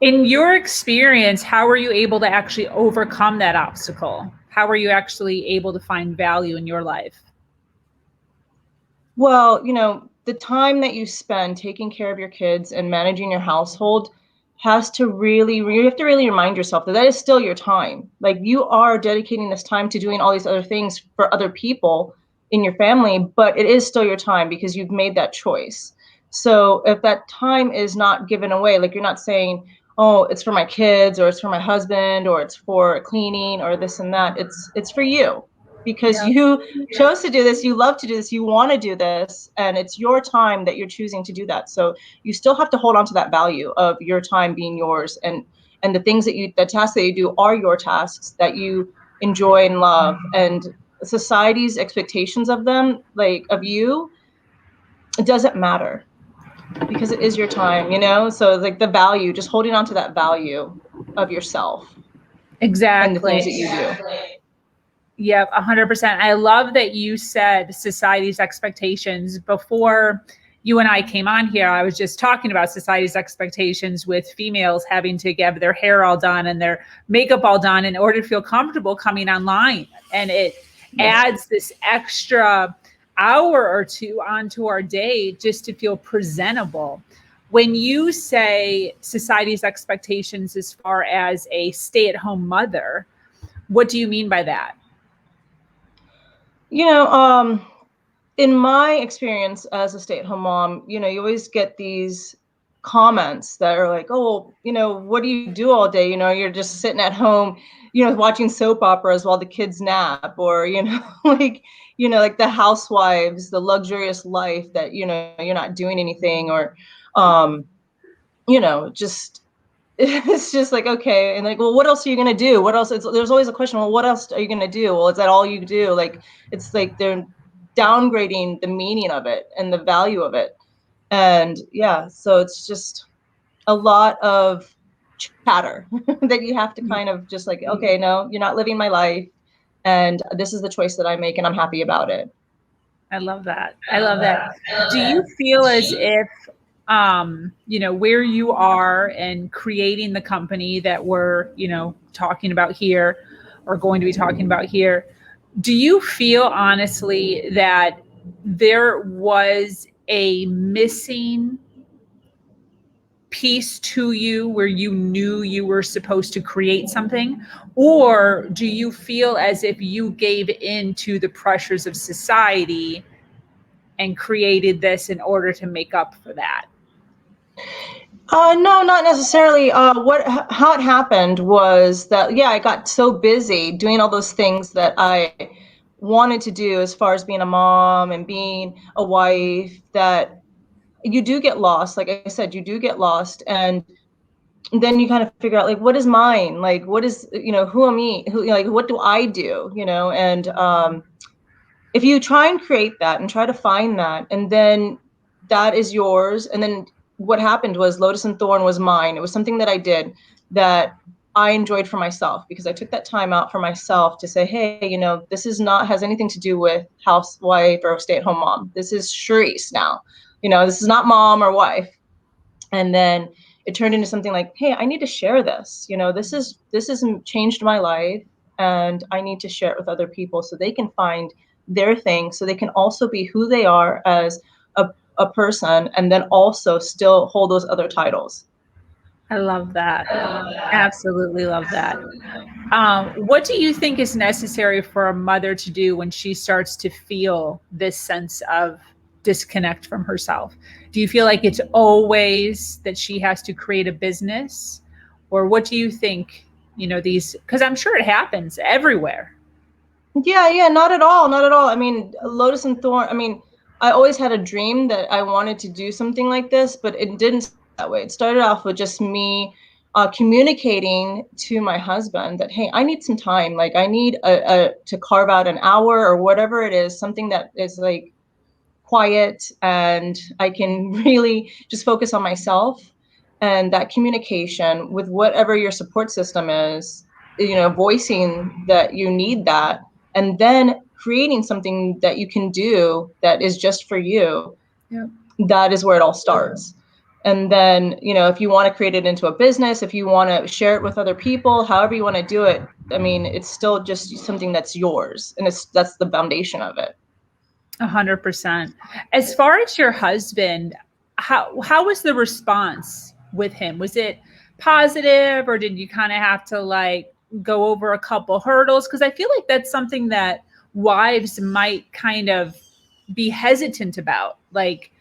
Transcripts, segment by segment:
In your experience, how were you able to actually overcome that obstacle? How were you actually able to find value in your life? Well, the time that you spend taking care of your kids and managing your household you have to really remind yourself that that is still your time. Like, you are dedicating this time to doing all these other things for other people in your family, but it is still your time because you've made that choice. So if that time is not given away, like, you're not saying, oh, it's for my kids, or it's for my husband, or it's for cleaning, or this and that. It's for you, because Yeah. you chose to do this, you love to do this, you want to do this, and it's your time that you're choosing to do that. So you still have to hold on to that value of your time being yours, and the tasks that you do are your tasks that you enjoy and love. And society's expectations of them, like of you, it doesn't matter, because it is your time. So like the value, just holding on to that value of yourself and the things Exactly. that you do. Yep, 100%. I love that you said society's expectations. Before you and I came on here, I was just talking about society's expectations with females having to get their hair all done and their makeup all done in order to feel comfortable coming online. And it adds this extra hour or two onto our day just to feel presentable. When you say society's expectations as far as a stay at home mother, what do you mean by that? You know, um, in my experience as a stay-at-home mom, you always get these comments that are like, oh, what do you do all day? You're just sitting at home, watching soap operas while the kids nap, or, like the housewives, the luxurious life that, you're not doing anything, or, um, just it's just like, okay. And like, well, what else are you going to do? What else? There's always a question. Well, what else are you going to do? Well, is that all you do? Like, it's like they're downgrading the meaning of it and the value of it. And yeah, so it's just a lot of chatter that you have to kind of just like, okay, no, you're not living my life. And this is the choice that I make, and I'm happy about it. I love that. I love that. Do you feel as if where you are and creating the company that we're, talking about here or going to be talking about here, do you feel honestly that there was a missing piece to you where you knew you were supposed to create something? Or do you feel as if you gave in to the pressures of society and created this in order to make up for that? No, not necessarily. How it happened was that, yeah, I got so busy doing all those things that I wanted to do as far as being a mom and being a wife, that you do get lost. Like I said, you do get lost, and then you kind of figure out, like, what is mine? Like, what is, who am I? Like, what do I do? And if you try and create that and try to find that, and then that is yours. And then what happened was Lotus and Thorn was mine. It was something that I did that I enjoyed for myself, because I took that time out for myself to say, hey, this is not has anything to do with housewife or stay-at-home mom. This is Charisse now. This is not mom or wife. And then it turned into something like, hey, I need to share this. This has changed my life, and I need to share it with other people so they can find their thing, so they can also be who they are as a person, and then also still hold those other titles. I love that. Absolutely love that. What do you think is necessary for a mother to do when she starts to feel this sense of disconnect from herself? Do you feel like it's always that she has to create a business? Or what do you think, these, because I'm sure it happens everywhere. Yeah, not at all, not at all. I mean, Lotus and Thorn. I mean, I always had a dream that I wanted to do something like this, but it didn't start that way. It started off with just me communicating to my husband that, hey, I need some time. Like, I need to carve out an hour or whatever it is, something that is like quiet, and I can really just focus on myself. And that communication with whatever your support system is, voicing that you need that, and then creating something that you can do that is just for you. Yeah. That is where it all starts. And then, if you want to create it into a business, if you want to share it with other people, however you want to do it, I mean, it's still just something that's yours, and that's the foundation of it. 100%. As far as your husband, how was the response with him? Was it positive, or did you kind of have to like go over a couple hurdles? Because I feel like that's something that wives might kind of be hesitant about. Like,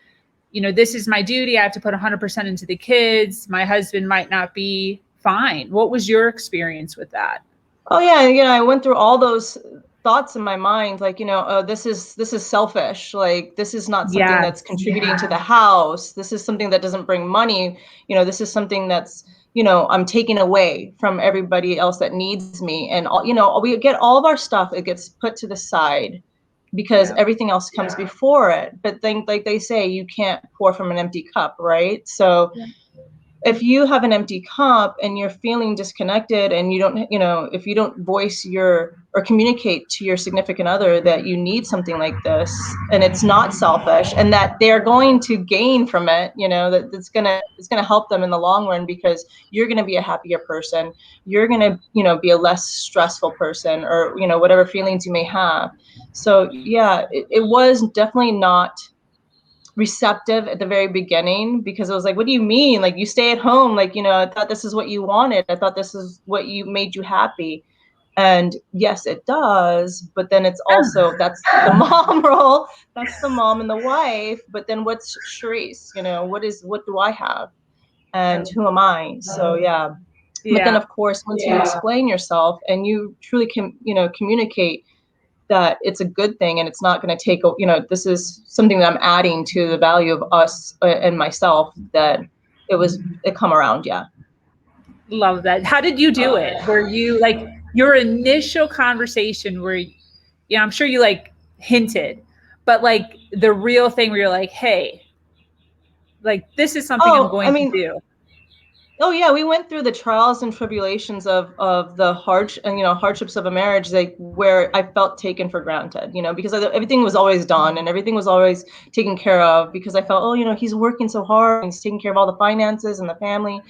this is my duty. I have to put 100% into the kids. My husband might not be fine. What was your experience with that? Oh yeah, I went through all those thoughts in my mind, like, oh, this is selfish. Like, this is not something Yeah. that's contributing to the house. This is something that doesn't bring money. This is something that's, I'm taking away from everybody else that needs me. And we get all of our stuff, it gets put to the side because Yeah. everything else comes before it. But then, like they say, you can't pour from an empty cup, right? So if you have an empty cup and you're feeling disconnected, and you don't, if you don't voice or communicate to your significant other that you need something like this, and it's not selfish, and that they're going to gain from it, that it's gonna help them in the long run, because you're gonna be a happier person, you're gonna, be a less stressful person, or, whatever feelings you may have. So yeah, it was definitely not receptive at the very beginning, because it was like, what do you mean? Like, you stay at home, like, I thought this is what you wanted. I thought this is what you made you happy. And yes, it does. But then it's also, that's the mom role. That's the mom and the wife. But then what's Sharice? What do I have? And who am I? So yeah. But then Yeah. of course, once you explain yourself and you truly can, communicate that it's a good thing, and it's not going to take, this is something that I'm adding to the value of us and myself, that it come around. Yeah. Love that. How did you do it? Were you like your initial conversation where, I'm sure you like hinted, but like the real thing where you're like, hey, like this is something I'm Oh, I going to mean, do. oh yeah, we went through the trials and tribulations of the hardships of a marriage, like where I felt taken for granted, because everything was always done and everything was always taken care of, because I felt, oh, he's working so hard, he's taking care of all the finances and the family,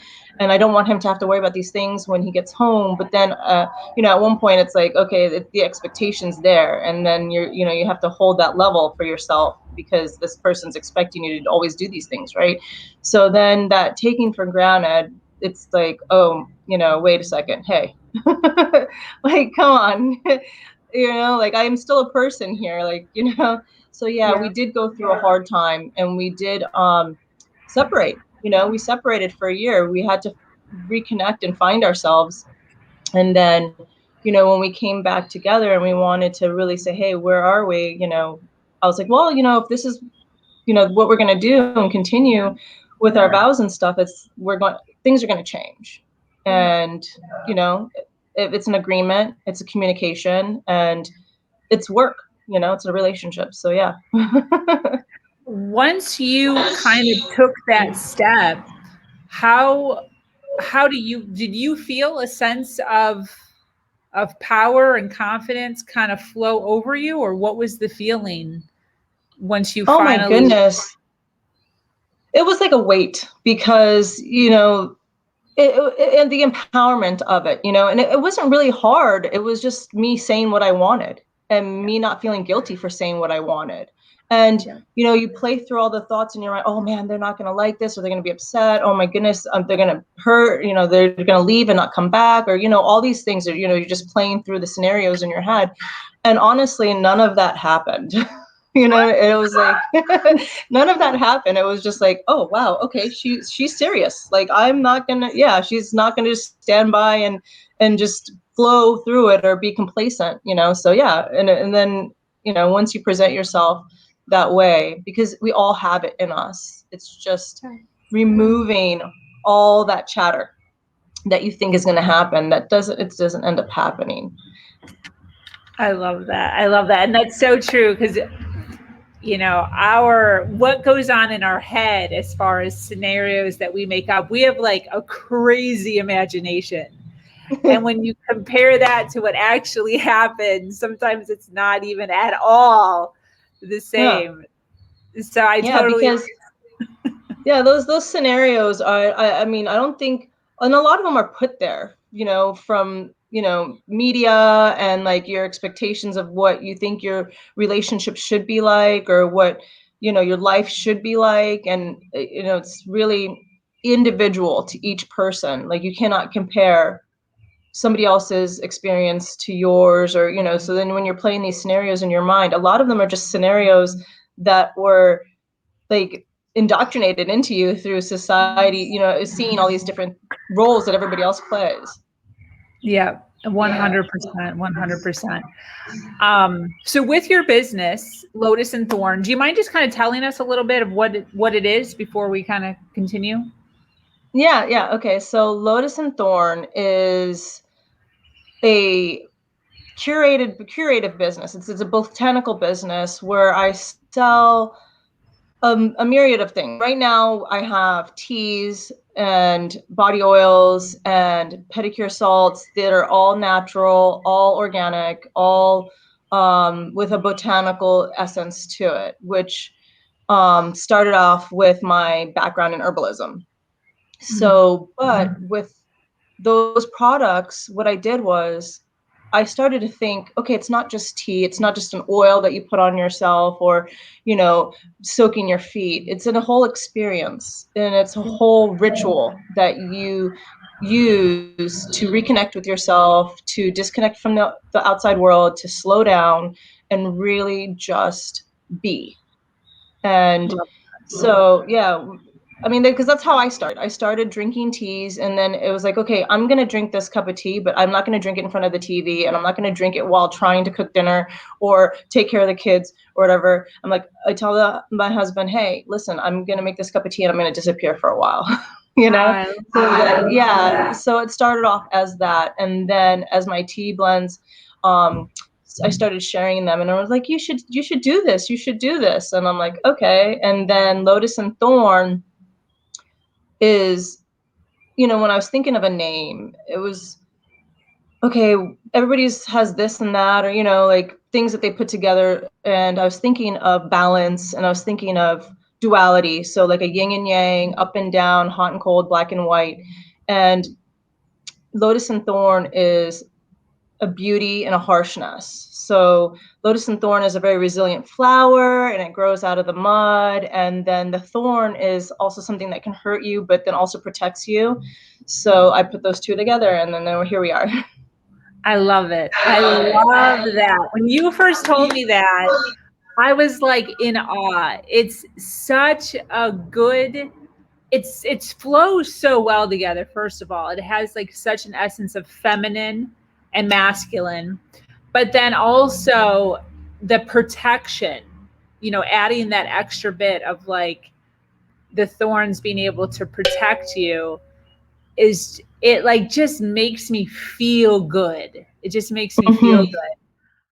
and I don't want him to have to worry about these things when he gets home. But then, at one point it's like, okay, the expectation's there, and then you have to hold that level for yourself, because this person's expecting you to always do these things, right? So then that taking for granted, it's like, oh, wait a second, hey, like, come on, like, I am still a person here, like, So yeah, we did go through a hard time, and we did separate. We separated for a year. We had to reconnect and find ourselves. And then, when we came back together and we wanted to really say, hey, where are we? I was like, well, if this is, what we're going to do and continue with our vows and stuff, things are going to change. And, it's an agreement, it's a communication, and it's work, it's a relationship. So yeah. Once you kind of took that step, how did you feel a sense of power and confidence kind of flow over you, or what was the feeling once you Oh my finally? goodness. It was like a weight, because, and the empowerment of it, and it wasn't really hard. It was just me saying what I wanted, and me not feeling guilty for saying what I wanted. And, you play through all the thoughts in your mind. Oh man, they're not going to like this, or they're going to be upset. Oh my goodness, they're going to hurt, they're going to leave and not come back, or, all these things are, you're just playing through the scenarios in your head. And honestly, none of that happened. It was like, none of that happened. It was just like, oh wow, okay, she's serious. Like, she's not gonna just stand by and just flow through it or be complacent. So yeah, and then, once you present yourself that way, because we all have it in us, it's just removing all that chatter that you think is going to happen, it doesn't end up happening. I love that. I love that. And that's so true, because our what goes on in our head as far as scenarios that we make up, we have like a crazy imagination. And when you compare that to what actually happens, sometimes it's not even at all the Yeah. same. So I Yeah, totally because Yeah, those scenarios are, I mean, I don't think, and a lot of them are put there, from, media and like your expectations of what you think your relationship should be like, or what, your life should be like. And, it's really individual to each person. Like you cannot compare somebody else's experience to yours, or, so then when you're playing these scenarios in your mind, a lot of them are just scenarios that were like indoctrinated into you through society, seeing all these different roles that everybody else plays. Yeah, 100%, 100%. So with your business, Lotus and Thorn, do you mind just kind of telling us a little bit of what it is before we kind of continue? Yeah. Okay. So Lotus and Thorn is a curative business. It's a botanical business where I sell a myriad of things. Right now, I have teas and body oils and pedicure salts that are all natural, all organic, all with a botanical essence to it, which started off with my background in herbalism. So, but with those products, what I did was I started to think, okay, it's not just tea, it's not just an oil that you put on yourself, or, soaking your feet. It's in a whole experience, and it's a whole ritual that you use to reconnect with yourself, to disconnect from the outside world, to slow down and really just be. And so, yeah, I mean, because that's how I started. I started drinking teas, and then it was like, okay, I'm going to drink this cup of tea, but I'm not going to drink it in front of the TV, and I'm not going to drink it while trying to cook dinner or take care of the kids or whatever. I'm like, I tell my husband, hey, listen, I'm going to make this cup of tea and I'm going to disappear for a while, you know? So, yeah, so it started off as that. And then as my tea blends, I started sharing them, and I was like, you should do this. You should do this. And I'm like, okay. And then Lotus and Thorn is, when I was thinking of a name, it was, okay, everybody's has this and that, or, like things that they put together. And I was thinking of balance, and I was thinking of duality. So like a yin and yang, up and down, hot and cold, black and white. And Lotus and Thorn is a beauty and a harshness. So Lotus and Thorn is a very resilient flower, and it grows out of the mud. And then the thorn is also something that can hurt you, but then also protects you. So I put those two together, and then here we are. I love it. I love that. When you first told me that, I was like in awe. It's such a good, it's flows so well together. First of all, it has like such an essence of feminine and masculine, but then also the protection, adding that extra bit of like the thorns being able to protect you, is it like just makes me feel good. It just makes me feel good.